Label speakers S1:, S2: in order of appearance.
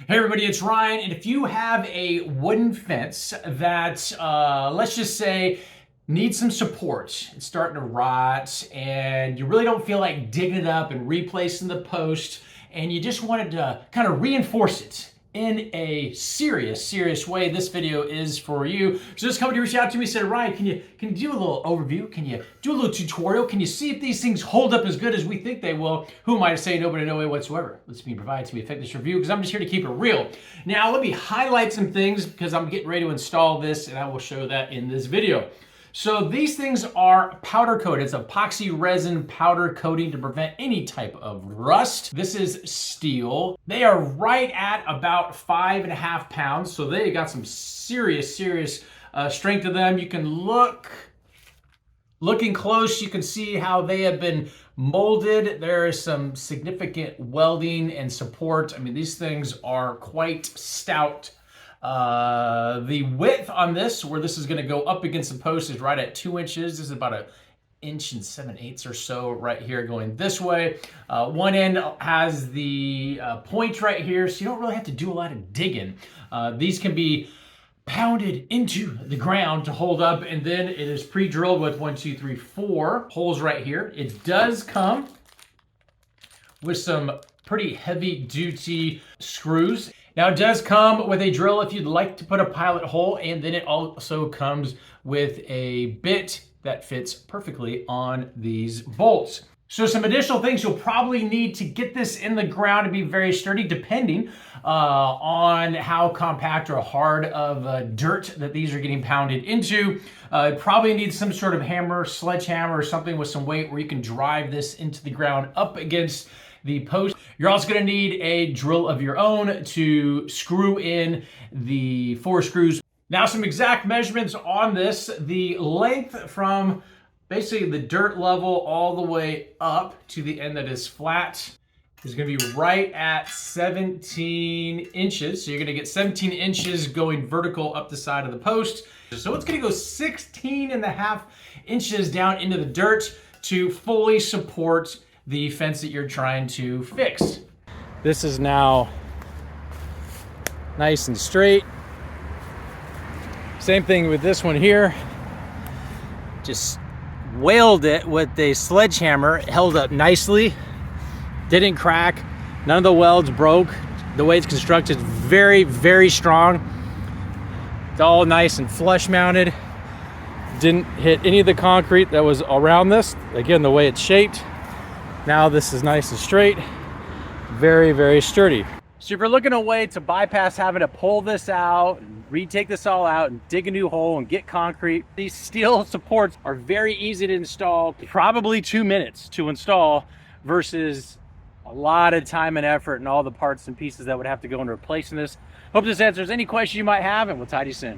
S1: Hey everybody, it's Ryan, and if you have a wooden fence that, let's just say, needs some support, it's starting to rot, and you really don't feel like digging it up and replacing the post, and you just wanted to kind of reinforce it in a serious way, this video is for you. So this company reached out to me and said, Ryan, can you do a little overview? Can you do a little tutorial? Can you see if these things hold up as good as we think they will? Who am I to say no, but in no way whatsoever? Let's be provided to me affect this review because I'm just here to keep it real. Now let me highlight some things because I'm getting ready to install this and I will show that in this video. So these things are powder coated. It's epoxy resin powder coating to prevent any type of rust. This is steel. They are right at about 5.5 pounds. So they got some serious strength to them. You can looking close, you can see how they have been molded. There is some significant welding and support. I mean, these things are quite stout. The width on this, where this is going to go up against the post, is right at 2 inches. This is about 1 7/8 inches or so right here going this way. One end has the point right here, so you don't really have to do a lot of digging. These can be pounded into the ground to hold up, and then it is pre-drilled with 1, 2, 3, 4 holes right here. It does come with some pretty heavy duty screws. Now it does come with a drill if you'd like to put a pilot hole, and then it also comes with a bit that fits perfectly on these bolts. So some additional things you'll probably need to get this in the ground to be very sturdy, depending on how compact or hard of dirt that these are getting pounded into. Probably need some sort of hammer, sledgehammer, or something with some weight where you can drive this into the ground up against the post. You're also going to need a drill of your own to screw in the 4 screws. Now some exact measurements on this. The length from basically the dirt level all the way up to the end that is flat is going to be right at 17 inches. So you're going to get 17 inches going vertical up the side of the post. So it's going to go 16.5 inches down into the dirt to fully support the fence that you're trying to fix. This is now nice and straight. Same thing with this one here. Just whaled it with a sledgehammer, held up nicely, didn't crack, none of the welds broke. The way it's constructed is very strong. It's all nice and flush mounted. Didn't hit any of the concrete that was around this. Again, the way it's shaped. Now this is nice and straight, very sturdy. So if you're looking a way to bypass having to pull this out, and retake this all out and dig a new hole and get concrete, these steel supports are very easy to install, probably 2 minutes to install versus a lot of time and effort and all the parts and pieces that would have to go into replacing this. Hope this answers any questions you might have, and we'll talk to you soon.